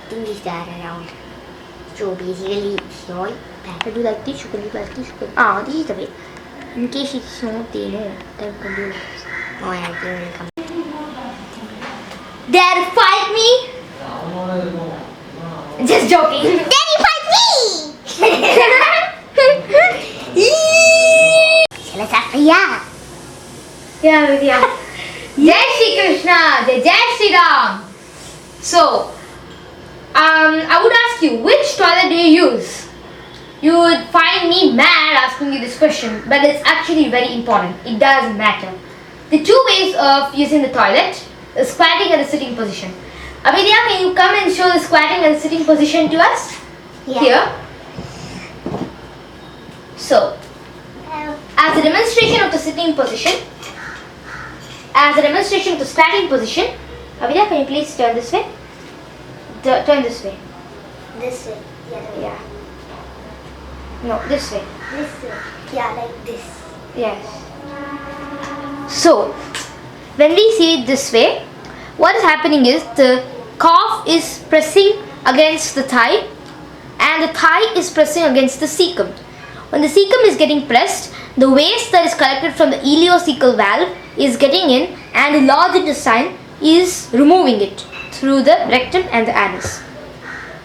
nothing is there around. So basically, it's not better to do like this. You can do like this. This is the way. In case it's not there, no, then we can do like this. Oh, I didn't come. Dare fight me? Just joking. Daddy, fight me! Let's have yeah. Yeah. Jai Shri Krishna, Jai Shri Ram. So, I would ask you, which toilet do you use? You would find me mad asking you this question, but it's actually very important. It does matter. The two ways of using the toilet, the squatting and the sitting position. Abhidheya, can you come and show the squatting and the sitting position to us? Yeah. Here. So, as a demonstration of the sitting position, as a demonstration of the squatting position, Abhidheya, can you please turn this way? Turn this way. This way. Yeah. No, this way. This way. Yeah, like this. Yes. So, when we see it this way, what is happening is the calf is pressing against the thigh and the thigh is pressing against the cecum. When the cecum is getting pressed, the waste that is collected from the ileocecal valve is getting in and the large intestine is removing it through the rectum and the anus.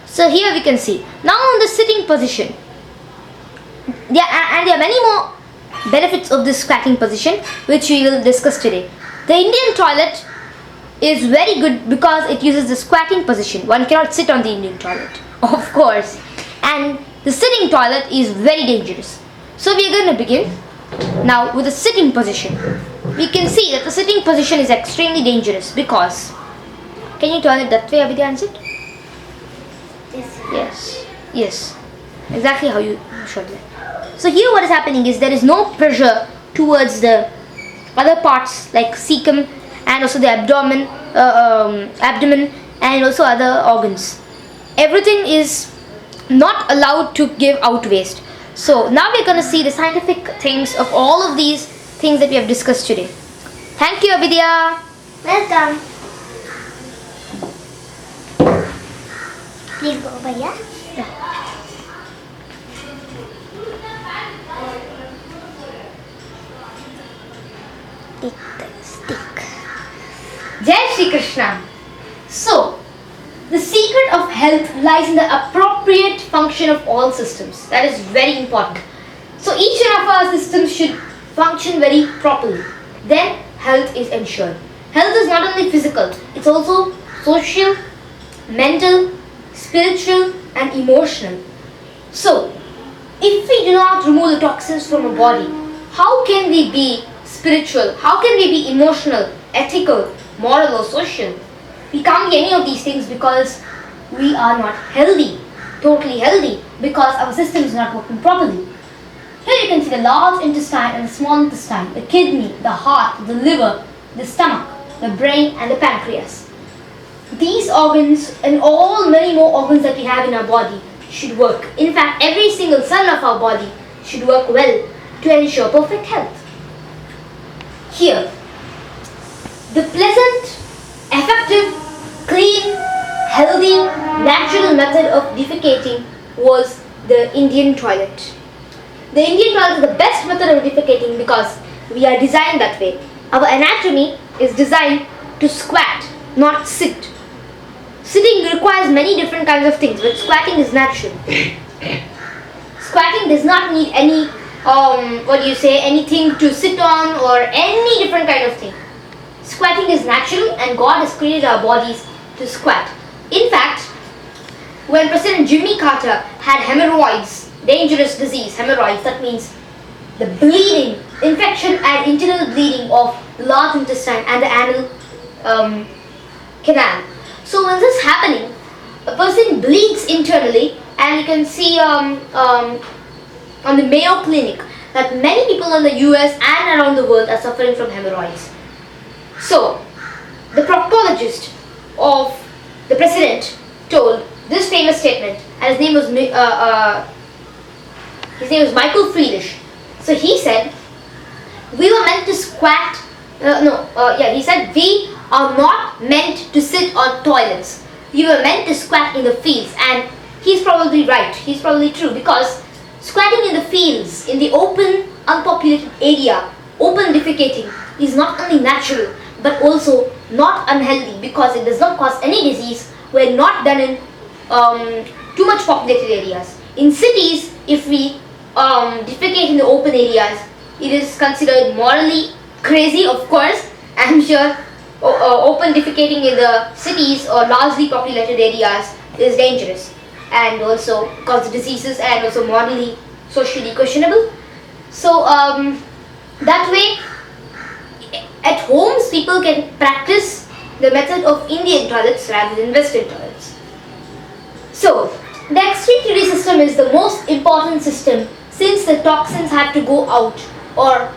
So here we can see. Now on the sitting position, there are many more benefits of this squatting position which we will discuss today. The Indian toilet is very good because it uses the squatting position. One cannot sit on the Indian toilet, of course. And the sitting toilet is very dangerous. So we are going to begin now with the sitting position. We can see that the sitting position is extremely dangerous because, can you turn it that way, Abhidheya, and sit? Yes. Exactly how you showed it. So here what is happening is there is no pressure towards the other parts like cecum and also the abdomen and also other organs. Everything is not allowed to give out waste. So now we're going to see the scientific things of all of these things that we have discussed today. Thank you, Abhidheya. Welcome. Please go over here. Take the stick. Jai Shri Krishna. So, the secret of health lies in the appropriate function of all systems. That is very important. So each one of our systems should function very properly. Then health is ensured. Health is not only physical, it's also social, mental, spiritual and emotional. So, if we do not remove the toxins from our body, how can we be spiritual? How can we be emotional, ethical, moral or social? We can't be any of these things because we are not healthy, totally healthy, because our system is not working properly. Here you can see the large intestine and the small intestine, the kidney, the heart, the liver, the stomach, the brain and the pancreas. These organs and many more organs that we have in our body should work. In fact, every single cell of our body should work well to ensure perfect health. Here, the pleasant, effective, clean, healthy, natural method of defecating was the Indian toilet. The Indian toilet is the best method of defecating because we are designed that way. Our anatomy is designed to squat, not sit. Sitting requires many different kinds of things, but squatting is natural. Squatting does not need any, anything to sit on or any different kind of thing. Squatting is natural and God has created our bodies to squat. In fact, when President Jimmy Carter had hemorrhoids, dangerous disease, hemorrhoids, that means the bleeding, infection and internal bleeding of the large intestine and the anal canal. So when this is happening, a person bleeds internally, and you can see on the Mayo Clinic that many people in the US and around the world are suffering from hemorrhoids. So the proctologist of the president told this famous statement, and his name was Michael Friedish. So he said, we were meant to squat. He said we are not meant to sit on toilets. you were meant to squat in the fields. And he's probably right, he's probably true, because squatting in the fields, in the open, unpopulated area, open defecating, is not only natural but also not unhealthy, because it does not cause any disease when not done in too much populated areas. In cities, if we defecate in the open areas, it is considered morally crazy, of course. I'm sure open defecating in the cities or largely populated areas is dangerous and also causes diseases and also morally, socially questionable. So that way, at homes people can practice the method of Indian toilets rather than Western toilets. So the excretory system is the most important system, since the toxins have to go out or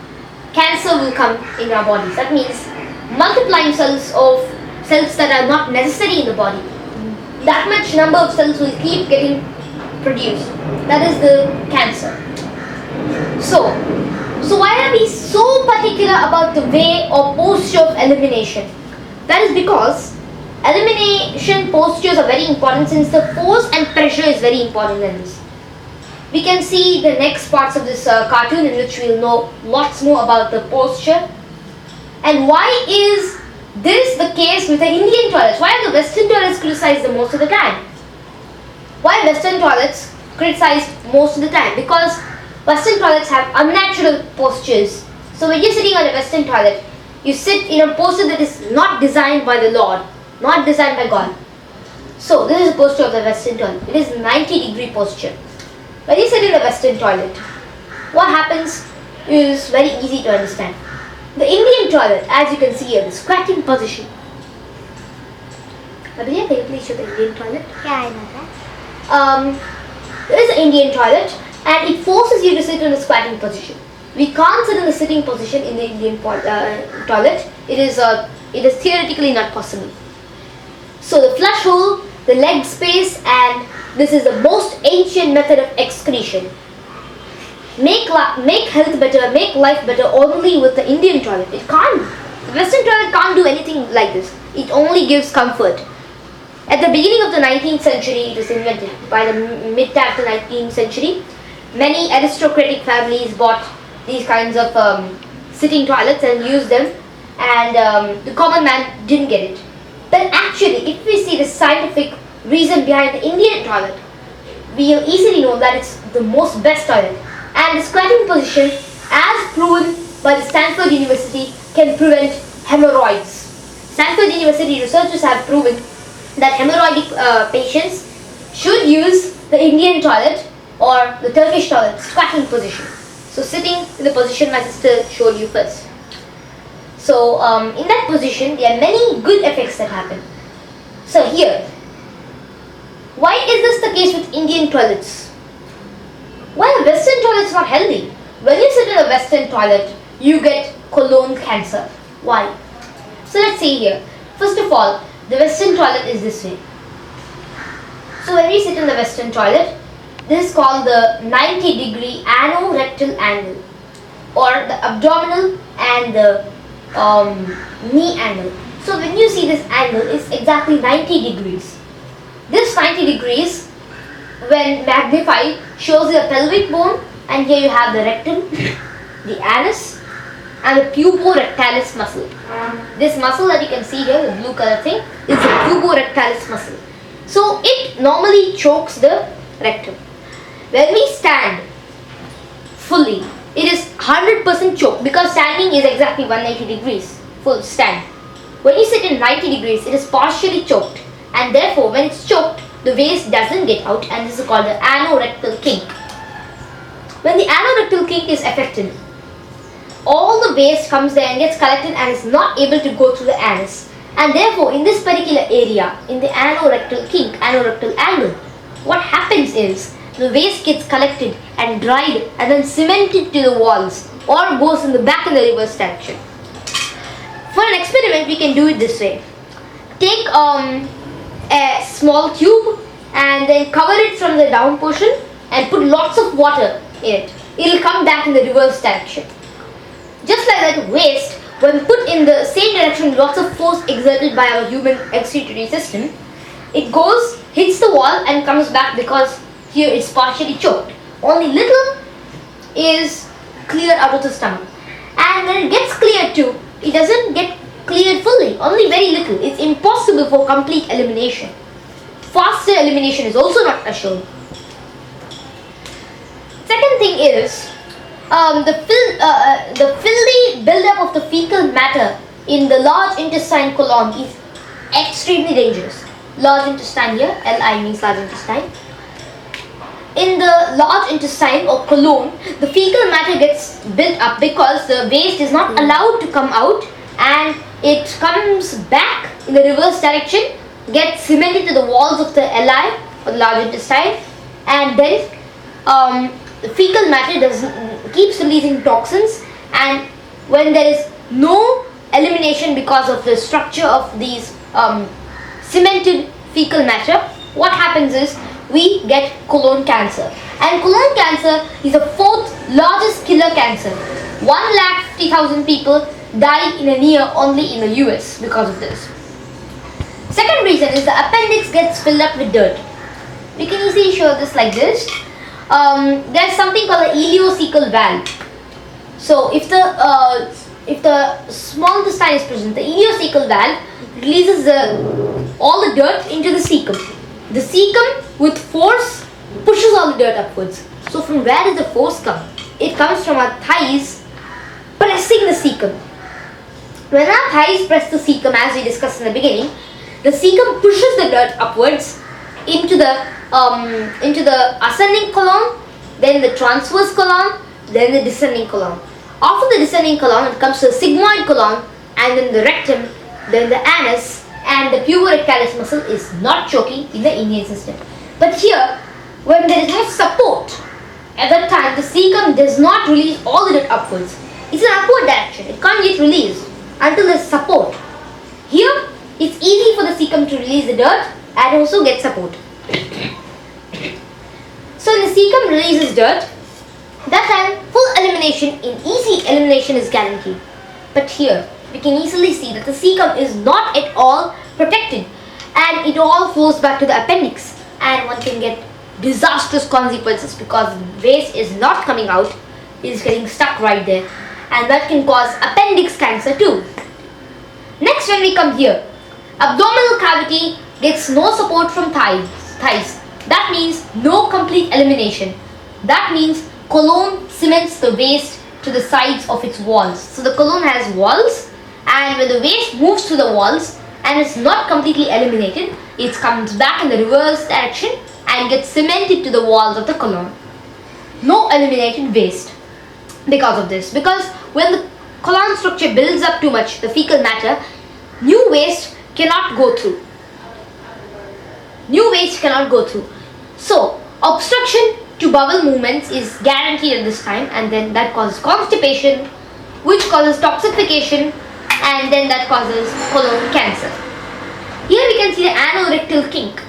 cancer will come in our bodies. That means multiplying cells that are not necessary in the body. That much number of cells will keep getting produced. That is the cancer. So why are we so particular about the way or posture of elimination? That is because elimination postures are very important, since the force and pressure is very important in this. We can see the next parts of this cartoon, in which we will know lots more about the posture. And why is this the case with the Indian toilets? Why are the Western toilets criticized the most of the time? Why are Western toilets criticized most of the time? Because Western toilets have unnatural postures. So when you're sitting on a Western toilet, you sit in a posture that is not designed by the Lord, not designed by God. So this is the posture of the Western toilet. It is 90-degree posture. When you sit in the Western toilet, what happens is very easy to understand. The Indian toilet, as you can see here, the squatting position. Abhidheya, can you please show the Indian toilet? Yeah, I know that. There is an Indian toilet, and it forces you to sit in a squatting position. We can't sit in the sitting position in the Indian toilet. It is theoretically not possible. So the flush hole, the leg space, and this is the most ancient method of excretion. Make health better, make life better only with the Indian toilet. It can't. The Western toilet can't do anything like this. It only gives comfort. At the beginning of the 19th century, it was invented. By the mid to the 19th century, many aristocratic families bought these kinds of sitting toilets and used them, and the common man didn't get it. But actually, if we see the scientific reason behind the Indian toilet, we will easily know that it's the most best toilet. And the squatting position, as proven by the Stanford University, can prevent hemorrhoids. Stanford University researchers have proven that hemorrhoidic patients should use the Indian toilet or the Turkish toilet, squatting position. So sitting in the position my sister showed you first. So in that position, there are many good effects that happen. So here, why is this the case with Indian toilets? Why are Western toilets not healthy? When you sit in a Western toilet, you get colon cancer. Why? So let's see here. First of all, the Western toilet is this way. So when we sit in the Western toilet, this is called the 90-degree anorectal angle, or the abdominal and the knee angle. So when you see this angle, it's exactly 90 degrees. This 90 degrees, when magnified, shows the pelvic bone, and here you have the rectum, the anus, and the puborectalis muscle. This muscle that you can see here, the blue color thing, is the puborectalis muscle. So it normally chokes the rectum. When we stand fully, it is 100% choked, because standing is exactly 180 degrees, full stand. When you sit in 90 degrees, it is partially choked, and therefore when it's choked, the waste doesn't get out, and this is called the anorectal kink. When the anorectal kink is affected, all the waste comes there and gets collected and is not able to go through the anus. And therefore, in this particular area, in the anorectal kink, anorectal angle, what happens is the waste gets collected and dried and then cemented to the walls, or goes in the back in the reverse direction. For an experiment, we can do it this way. Take a small tube and then cover it from the down portion and put lots of water in it. It will come back in the reverse direction. Just like that, waste, when put in the same direction, lots of force exerted by our human excretory system, it goes, hits the wall and comes back because here it's partially choked. Only little is cleared out of the stomach. And when it gets cleared too, it doesn't get cleared fully, only very little. It's impossible for complete elimination. Faster elimination is also not assured. Second thing is, the filthy buildup of the fecal matter in the large intestine colon is extremely dangerous. Large intestine here, LI means large intestine. In the large intestine or colon, the fecal matter gets built up because the waste is not allowed to come out and it comes back in the reverse direction, gets cemented to the walls of the LI or the large intestine, and then the fecal matter keeps releasing toxins, and when there is no elimination because of the structure of these cemented fecal matter, what happens is we get colon cancer. And colon cancer is the 4th largest killer cancer. 150,000 people die in a year only in the US because of this. Second reason is the appendix gets filled up with dirt. We can easily show this like this. There's something called the ileocecal valve. So if the small intestine is present, the ileocecal valve releases all the dirt into the cecum. The cecum with force pushes all the dirt upwards. So from where does the force come? It comes from our thighs pressing the cecum. When our thighs press the cecum, as we discussed in the beginning, the cecum pushes the dirt upwards into the ascending colon, then the transverse colon, then the descending colon. After the descending colon, it comes to the sigmoid colon, and then the rectum, then the anus, and the puborectalis muscle is not choking in the Indian system. But here, when there is no support, at that time the cecum does not release all the dirt upwards. It's an upward direction. It can't get released until there is support. Here, it's easy for the cecum to release the dirt and also get support. So when the cecum releases dirt, that time full elimination in easy elimination is guaranteed. But here, we can easily see that the cecum is not at all protected and it all flows back to the appendix, and one can get disastrous consequences because the waste is not coming out, it is getting stuck right there, and that can cause appendix cancer too. Next, when we come here, abdominal cavity gets no support from thighs. That means no complete elimination. That means colon cements the waste to the sides of its walls. So the colon has walls, and when the waste moves through the walls and is not completely eliminated, it comes back in the reverse direction and gets cemented to the walls of the colon. No eliminated waste because of this. Because when the colon structure builds up too much, the fecal matter, new waste cannot go through. New waste cannot go through. So obstruction to bowel movements is guaranteed at this time, and then that causes constipation, which causes toxification, and then that causes colon cancer. Here we can see the anorectal kink,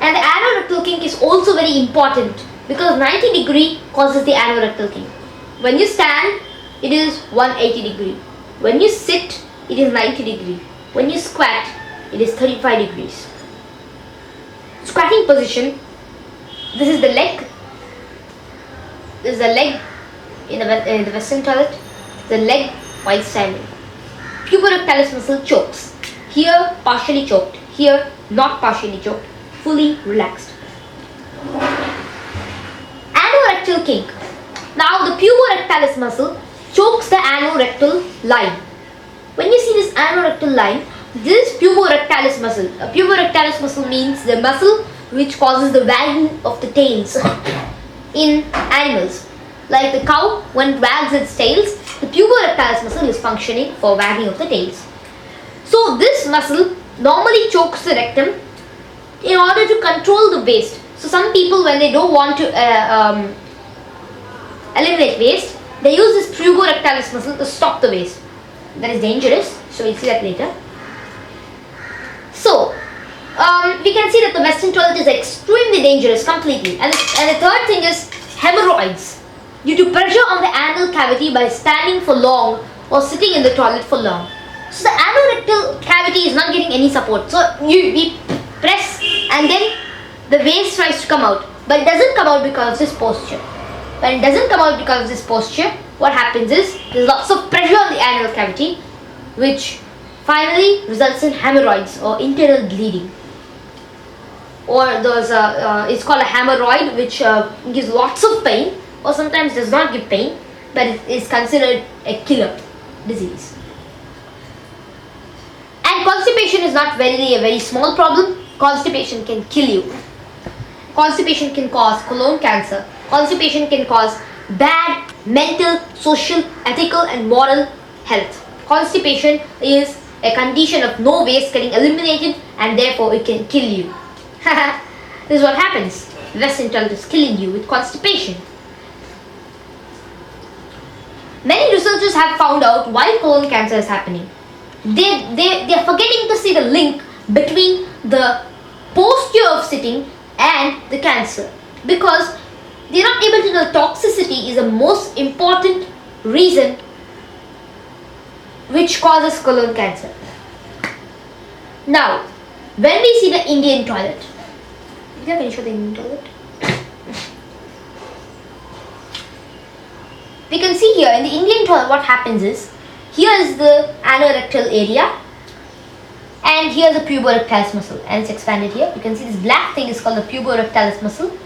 and the anorectal kink is also very important because 90 degree causes the anorectal kink. When you stand, it is 180 degree. When you sit, it is 90 degree. When you squat, it is 35 degrees. Squatting position, this is the leg. This is the leg in the western toilet. The leg while standing. Puborectalis muscle chokes. Here partially choked. Here not partially choked. Fully relaxed. Anorectal kink. Now the puborectalis muscle chokes the anorectal line. When you see this anorectal line, this is puborectalis muscle. A puborectalis muscle means the muscle which causes the wagging of the tails in animals. Like the cow, when it wags its tails, the puborectalis muscle is functioning for wagging of the tails. So this muscle normally chokes the rectum in order to control the waste. So some people, when they don't want to eliminate waste, they use this puborectalis muscle to stop the waste. That is dangerous, so we'll see that later. So we can see that the western toilet is extremely dangerous completely. And the third thing is hemorrhoids, due to pressure on the anal cavity by standing for long or sitting in the toilet for long. So the anorectal cavity is not getting any support. So we press and then the waste tries to come out, but it doesn't come out because of this posture. When it doesn't come out because of this posture, what happens is there's lots of pressure on the anal cavity, which finally results in hemorrhoids or internal bleeding. Or there's it's called a hemorrhoid, which gives lots of pain, or sometimes does not give pain, but it is considered a killer disease. And constipation is not really a very small problem. Constipation can kill you. Constipation can cause colon cancer. Constipation can cause bad mental, social, ethical and moral health. Constipation is a condition of no waste getting eliminated, and therefore it can kill you. This is what happens. Western toilet is killing you with constipation. Many researchers have found out why colon cancer is happening. They are forgetting to see the link between the posture of sitting and the cancer, because they are not able to know toxicity is the most important reason which causes colon cancer. Now, when we see the Indian toilet, can you show the Indian toilet? We can see here in the Indian toilet what happens is, here is the anorectal area, and here is the puborectalis muscle, and it's expanded here. You can see this black thing is called the puborectalis muscle,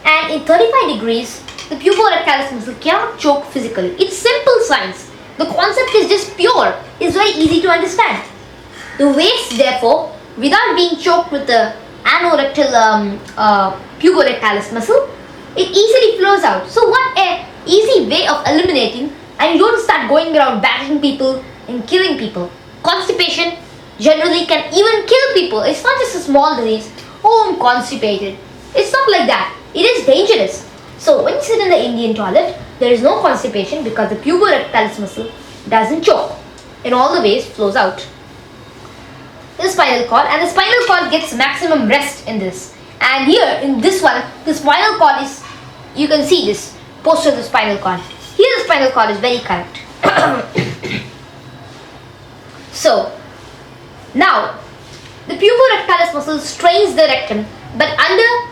and in 35 degrees the puborectalis muscle cannot choke physically. It's simple science. The concept is just pure. It's very easy to understand. The waste, therefore, without being choked with the anorectal puborectalis muscle, it easily flows out. So what a easy way of eliminating, and you don't start going around battering people and killing people. Constipation generally can even kill people. It's not just a small disease. Oh, I'm constipated. It's not like that. It is dangerous. So when you sit in the Indian toilet, there is no constipation because the puborectalis muscle doesn't choke and all the waste flows out. The spinal cord, and the spinal cord gets maximum rest in this. And here in this one, the spinal cord is, you can see this posture of the spinal cord. Here the spinal cord is very correct. So now the puborectalis muscle strains the rectum, but under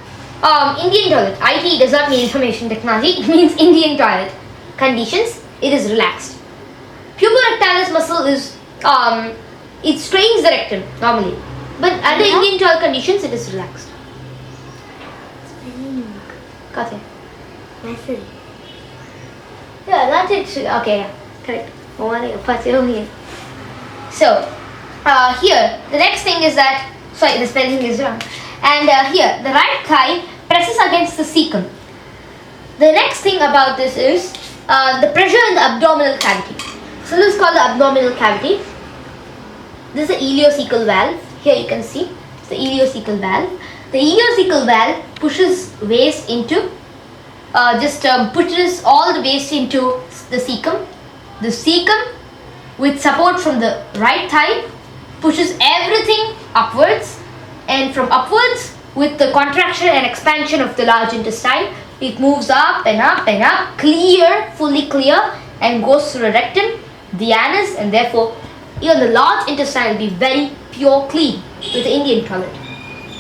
Indian toilet, IT does not mean information technology, it means Indian toilet conditions, it is relaxed. Puborectalis muscle is, it strains the rectum normally, but under Indian toilet conditions, it is relaxed. Got it? Muscle. Yeah, that's it. Okay, yeah, correct. So, here, the next thing is that, sorry, the spelling is wrong. And here, the right thigh presses against the cecum. The next thing about this is the pressure in the abdominal cavity. So this is called the abdominal cavity. This is the ileocecal valve. Here you can see it's the ileocecal valve. The ileocecal valve pushes waste into, pushes all the waste into the cecum. The cecum, with support from the right thigh, pushes everything upwards, and from upwards, with the contraction and expansion of the large intestine, it moves up and up and up, clear, fully clear, and goes through the rectum, the anus, and therefore even the large intestine will be very pure clean with the Indian toilet.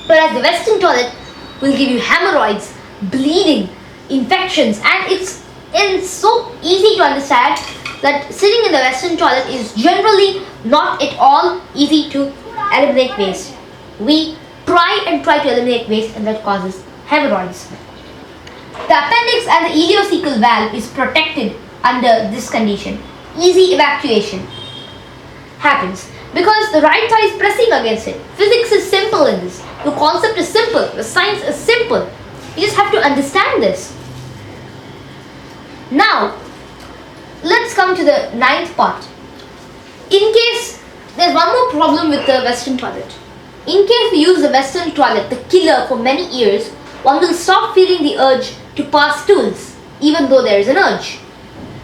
Whereas the Western toilet will give you hemorrhoids, bleeding, infections, and it's so easy to understand that sitting in the Western toilet is generally not at all easy to eliminate waste. We try to eliminate waste, and that causes hemorrhoids. The appendix and the ileocecal valve is protected under this condition. Easy evacuation happens because the right thigh is pressing against it. Physics is simple in this. The concept is simple. The science is simple. You just have to understand this. Now, let's come to the ninth part. In case there's one more problem with the Western toilet. In case we use the Western toilet, the killer, for many years, one will stop feeling the urge to pass stools, even though there is an urge.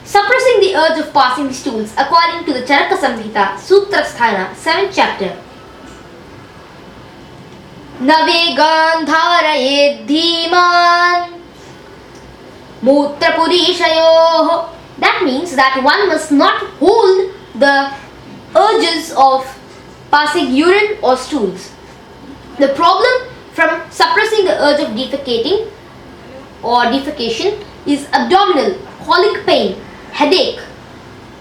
Suppressing the urge of passing the stools, according to the Charaka Samhita, Sutrasthana, 7th chapter. Nave gandharaye dhiman mutrapurishayoh. That means that one must not hold the urges of passing urine or stools. The problem from suppressing the urge of defecating or defecation is abdominal, colic pain, headache,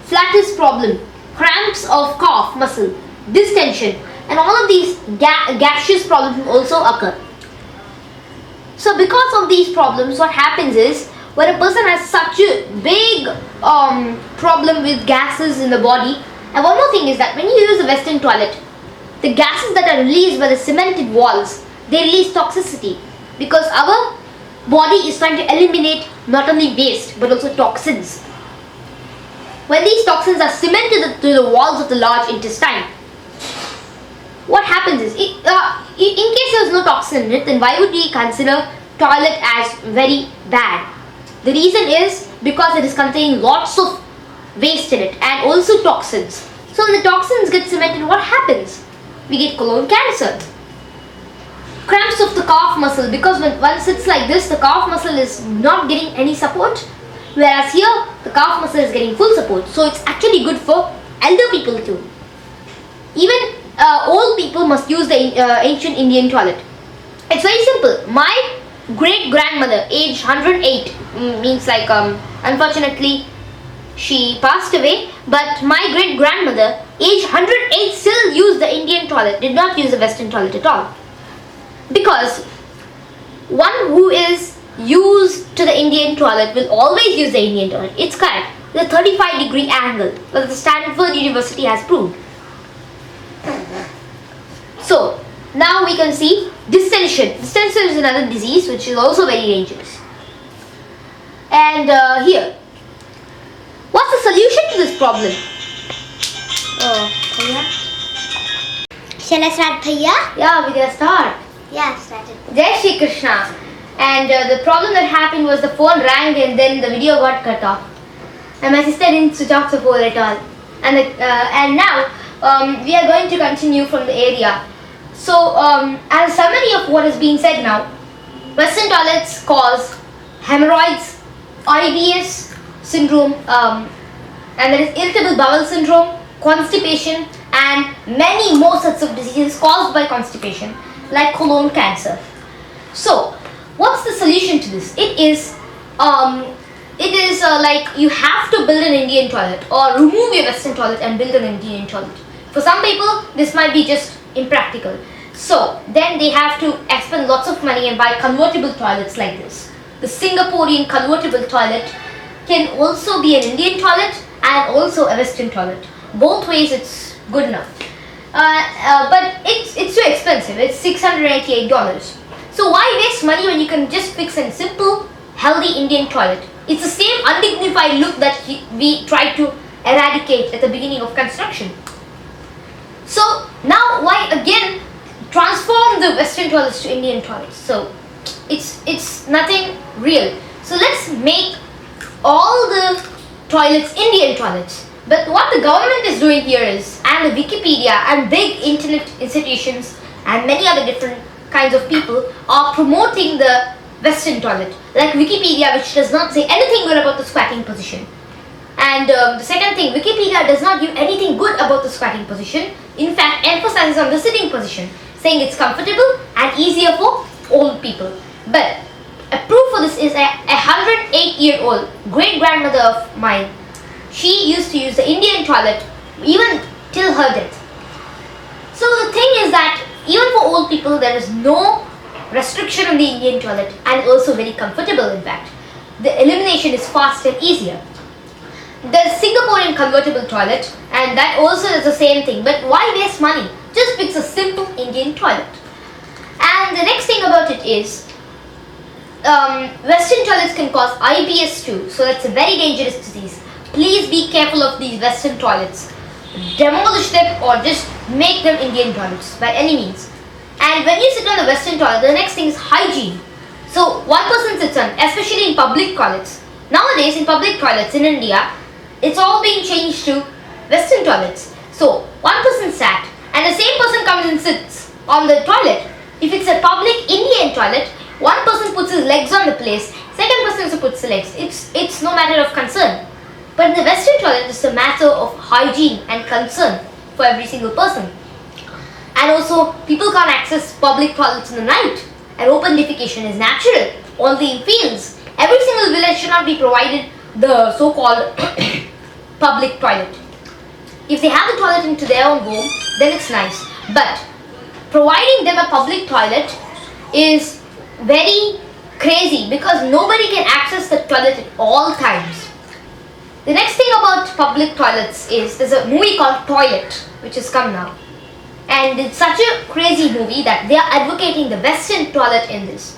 flatus problem, cramps of calf muscle, distension, and all of these gaseous problems will also occur. So because of these problems, what happens is, when a person has such a big problem with gases in the body, and one more thing is that when you use a Western toilet, the gases that are released by the cemented walls, they release toxicity, because our body is trying to eliminate not only waste but also toxins. When these toxins are cemented to the walls of the large intestine, what happens is, in case there is no toxin in it, then why would we consider toilet as very bad? The reason is because it is containing lots of waste in it and also toxins. So when the toxins get cemented, what happens? We get colon cancer. Cramps of the calf muscle, because when one sits like this, the calf muscle is not getting any support, whereas here the calf muscle is getting full support. So it's actually good for elder people too. Even old people must use the ancient Indian toilet. It's very simple. My great grandmother, age 108, means like unfortunately she passed away, but my great grandmother, age 108, still used the Indian toilet, did not use the Western toilet at all. Because one who is used to the Indian toilet will always use the Indian toilet. It's correct. The 35-degree angle that the Stanford University has proved. So now we can see distension. Distension is another disease which is also very dangerous. And here, what's the solution to this problem? Shall I start, Bhaiya? Yeah, we can start. Yeah, started. Jai Shri Krishna. And the problem that happened was the phone rang and then the video got cut off. And my sister didn't switch off the phone at all. And now we are going to continue from the area. So as a summary of what is being said now, Western toilets cause hemorrhoids, IBS syndrome, and there is irritable bowel syndrome, constipation, and many more such of diseases caused by constipation, like colon cancer. So what's the solution to this? It is like you have to build an Indian toilet, or remove your Western toilet and build an Indian toilet. For some people, this might be just impractical. So then they have to expend lots of money and buy convertible toilets like this. The Singaporean convertible toilet can also be an Indian toilet and also a Western toilet. Both ways it's good enough. But it's too expensive. It's $688. So why waste money when you can just fix a simple, healthy Indian toilet? It's the same undignified look that we tried to eradicate at the beginning of construction. So now why again transform the Western toilets to Indian toilets? So it's nothing real. So let's make all the toilets Indian toilets. But what the government is doing here is, and the Wikipedia and big internet institutions and many other different kinds of people are promoting the Western toilet, like Wikipedia, which does not say anything good about the squatting position. And the second thing, Wikipedia does not give anything good about the squatting position. In fact, emphasizes on the sitting position, saying it's comfortable and easier for old people. But a proof for this is a 108-year-old great grandmother of mine. She used to use the Indian toilet even till her death. So the thing is that even for old people, there is no restriction on the Indian toilet, and also very comfortable in fact. The elimination is fast and easier. There's Singaporean convertible toilet, and that also is the same thing. But why waste money? Just fix a simple Indian toilet. And the next thing about it is, Western toilets can cause IBS too. So that's a very dangerous disease. Please be careful of these Western toilets. Demolish them or just make them Indian toilets by any means. And when you sit on the Western toilet, the next thing is hygiene. So one person sits on, especially in public toilets. Nowadays in public toilets in India, it's all being changed to Western toilets. So one person sat and the same person comes and sits on the toilet. If it's a public Indian toilet, one person puts his legs on the place, second person also puts the legs. It's no matter of concern. But in the Western toilet, it's a matter of hygiene and concern for every single person. And also, people can't access public toilets in the night. And open defecation is natural, only in fields. Every single village should not be provided the so-called public toilet. If they have the toilet into their own home, then it's nice. But providing them a public toilet is very crazy because nobody can access the toilet at all times. The next thing about public toilets is there's a movie called Toilet, which has come now. And it's such a crazy movie that they are advocating the Western toilet in this.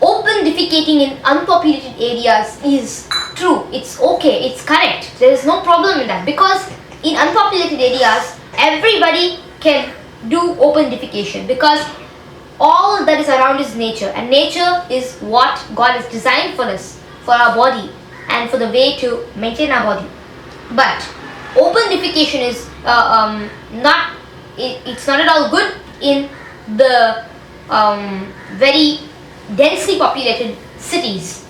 Open defecating in unpopulated areas is true. It's okay. It's correct. There is no problem in that because in unpopulated areas, everybody can do open defecation because all that is around is nature, and nature is what God has designed for us, for our body, and for the way to maintain our body. But open defecation is it's not at all good in the very densely populated cities,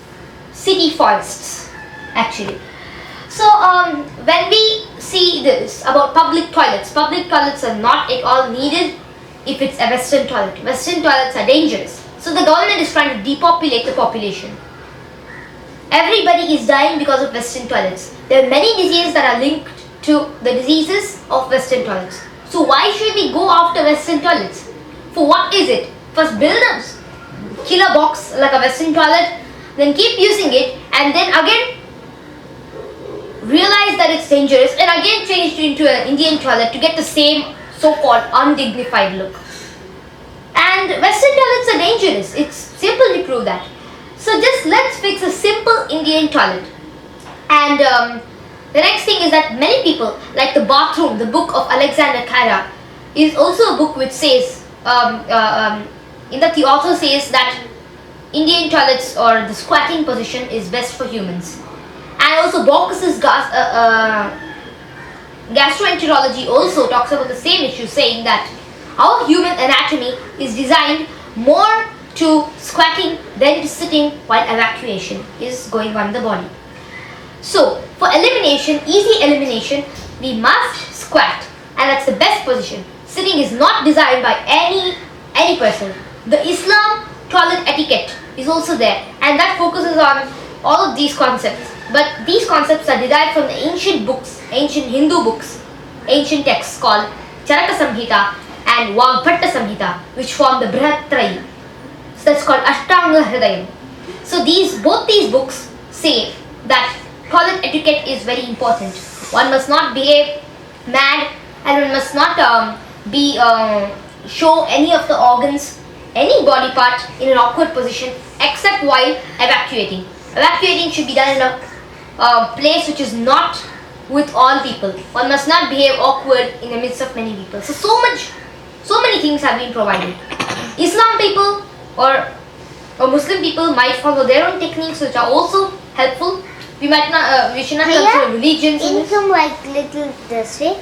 city forests actually. So when we see this about public toilets are not at all needed if it's a Western toilet. Western toilets are dangerous. So the government is trying to depopulate the population. Everybody is dying because of Western toilets. There are many diseases that are linked to the diseases of Western toilets. So why should we go after Western toilets? For what is it? First build a killer box like a Western toilet, then keep using it, and then again realize that it's dangerous and again change it into an Indian toilet to get the same so-called undignified look. And Western toilets are dangerous. It's simple to prove that. So just let's fix a simple Indian toilet. And the next thing is that many people, like the bathroom, the book of Alexander Caira, is also a book which says, in that the author says that Indian toilets or the squatting position is best for humans. And also Baucus's gastroenterology also talks about the same issue, saying that our human anatomy is designed more to squatting than to sitting while evacuation is going on in the body. So for elimination, easy elimination, we must squat, and that's the best position. Sitting is not designed by any person. The Islam toilet etiquette is also there, and that focuses on all of these concepts. But these concepts are derived from the ancient books, ancient Hindu books, ancient texts called Charaka Samhita and Vagbhatta Samhita, which form the Brihatrayi. So that's called Ashtanga Hridayam. So both these books say that toilet etiquette is very important. One must not behave mad, and one must not show any of the organs, any body part in an awkward position except while evacuating. Evacuating should be done in a place which is not with all people. One must not behave awkward in the midst of many people. So many things have been provided. Islam people or Muslim people might follow their own techniques which are also helpful. We should not consider religions. Income like little this way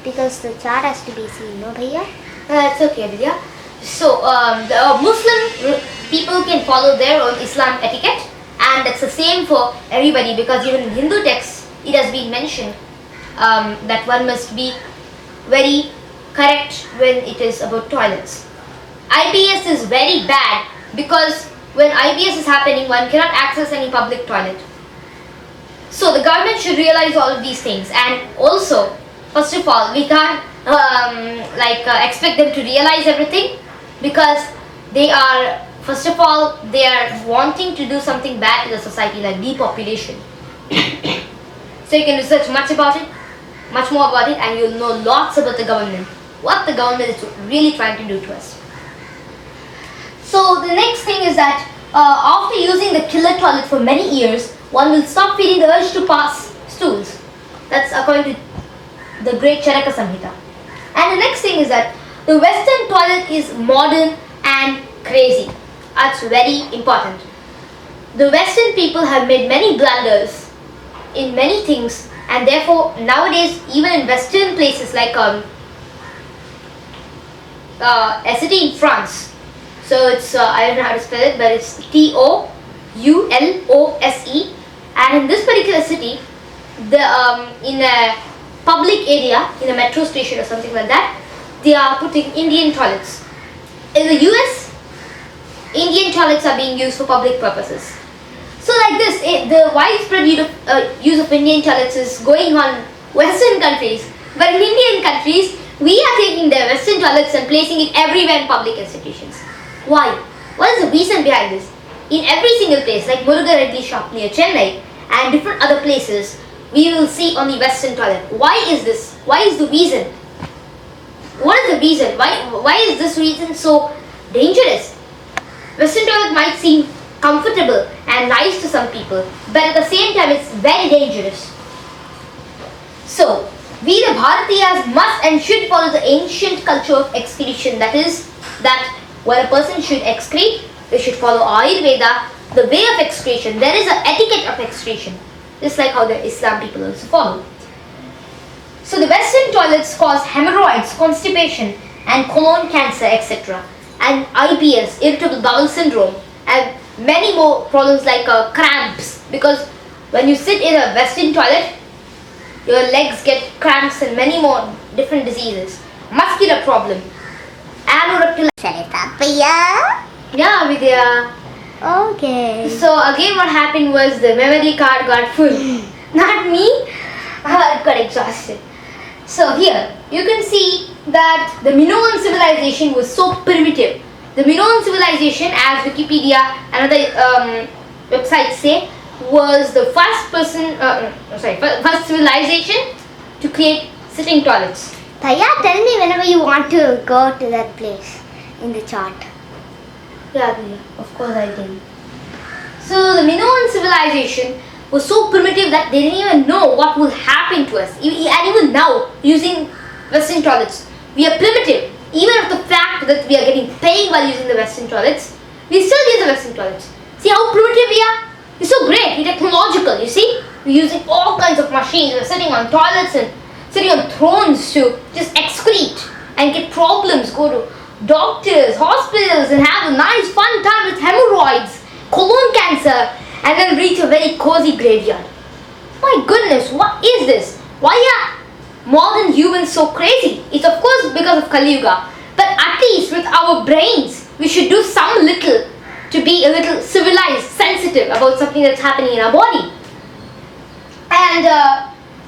because the chart has to be seen, no bhaiya? That's okay, Abhidheya. So the Muslim people can follow their own Islam etiquette, and that's the same for everybody because even in Hindu texts it has been mentioned that one must be very correct when it is about toilets. IBS is very bad because when IBS is happening, one cannot access any public toilet. So the government should realize all of these things, and also, first of all, we can't expect them to realize everything because they are, first of all, they are wanting to do something bad to the society like depopulation. So you can research much more about it, and you'll know lots about the government, what the government is really trying to do to us. So the next thing is that after using the killer toilet for many years, one will stop feeling the urge to pass stools. That's according to the great Charaka Samhita. And the next thing is that the Western toilet is modern and crazy. That's very important. The Western people have made many blunders in many things, and therefore nowadays even in Western places like a city in France. So it's I don't know how to spell it, but it's Toulose, and in this particular city, in a public area, in a metro station or something like that, they are putting Indian toilets. In the US, Indian toilets are being used for public purposes. So like this, the widespread use of Indian toilets is going on Western countries, but in Indian countries, we are taking their Western toilets and placing it everywhere in public institutions. Why? What is the reason behind this? In every single place, like Muruga Reddy shop near Chennai and different other places, we will see on the Western toilet. Why is this? Why is the reason? What is the reason? Why is this reason so dangerous? Western toilet might seem comfortable and nice to some people, but at the same time it's very dangerous. So, we the Bharatiyas must and should follow the ancient culture of excretion. That is, that when a person should excrete, they should follow Ayurveda, the way of excretion. There is an etiquette of excretion, just like how the Islam people also follow. So the Western toilets cause hemorrhoids, constipation, and colon cancer, etc. And IBS, irritable bowel syndrome, and many more problems like cramps. Because when you sit in a Western toilet, your legs get cramps and many more different diseases. Muscular problem, anorectal. Yeah, Abhidheya. Okay. So again what happened was the memory card got full. Not me. I got exhausted. So here you can see that the Minoan civilization was so primitive. The Minoan civilization, as Wikipedia and other websites say, was the first civilization to create sitting toilets. Taya, tell me whenever you want to go to that place in the chart. Yeah, of course I did. So the Minoan civilization was so primitive that they didn't even know what will happen to us. And even now, using Western toilets, we are primitive. Even of the fact that we are getting paid while using the Western toilets, we still use the Western toilets. See how primitive we are? We're so great, we're technological, you see? We're using all kinds of machines, we're sitting on toilets and sitting on thrones to just excrete and get problems, go to doctors, hospitals and have a nice fun time with hemorrhoids, colon cancer, and then reach a very cozy graveyard. My goodness, what is this? Why are modern humans so crazy? It's of course because of Kali Yuga, but at least with our brains, we should do some little to be a little civilized, sensitive about something that's happening in our body. And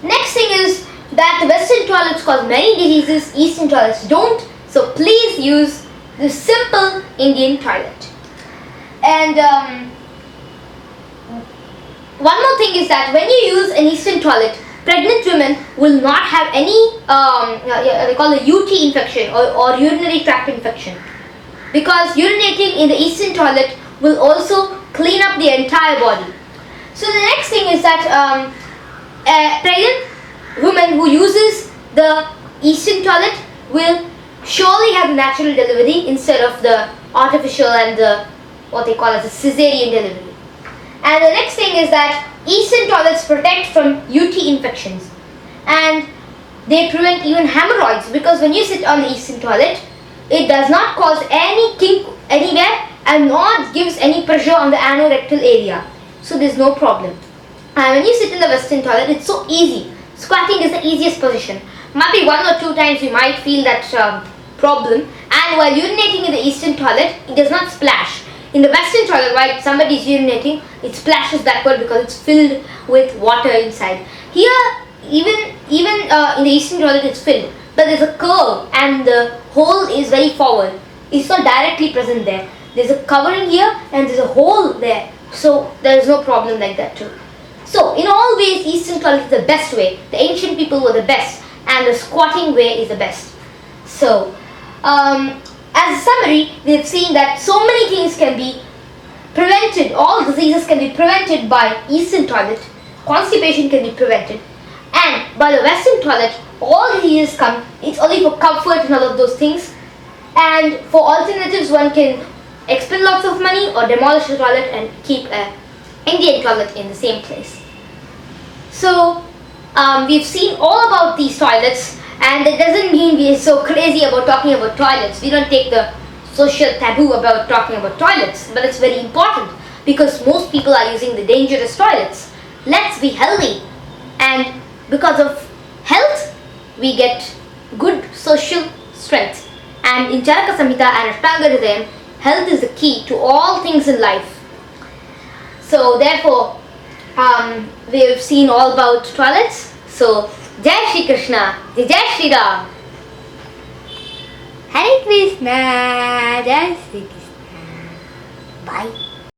next thing is that the Western toilets cause many diseases, Eastern toilets don't. So please use the simple Indian toilet. And one more thing is that when you use an Eastern toilet, pregnant women will not have any, they call it UT infection or urinary tract infection. Because urinating in the Eastern toilet will also clean up the entire body. So the next thing is that a pregnant woman who uses the Eastern toilet will surely have natural delivery instead of the artificial and the what they call as a cesarean delivery. And the next thing is that Eastern toilets protect from UT infections and they prevent even hemorrhoids, because when you sit on the Eastern toilet, it does not cause any kink anywhere and nor gives any pressure on the anorectal area. So there's no problem. And when you sit in the Western toilet, it's so easy. Squatting is the easiest position. Might be 1 or 2 times you might feel that problem. And while urinating in the Eastern toilet, it does not splash. In the Western toilet, while somebody is urinating, it splashes backward because it's filled with water inside. Here, even in the Eastern toilet, it's filled, but there's a curve and the hole is very forward. It's not directly present there. There's a covering here and there's a hole there, so there is no problem like that too. So in all ways, Eastern toilet is the best way. The ancient people were the best, and the squatting way is the best. So as a summary, we've seen that so many things can be prevented. All diseases can be prevented by Eastern toilet. Constipation can be prevented, and by the Western toilet, all diseases come. It's only for comfort and all of those things. And for alternatives, one can expend lots of money or demolish the toilet and keep an Indian toilet in the same place. So we've seen all about these toilets, and it doesn't mean we're so crazy about talking about toilets. We don't take the social taboo about talking about toilets, but it's very important because most people are using the dangerous toilets. Let's be healthy, and because of health, we get good social strength. And in Charaka Samhita and Ashtanga Hridayam, health is the key to all things in life. So therefore, we have seen all about toilets. So Jai Shri Krishna, Jai Shri Ram. Hare Krishna, Jai Shri Krishna. Bye.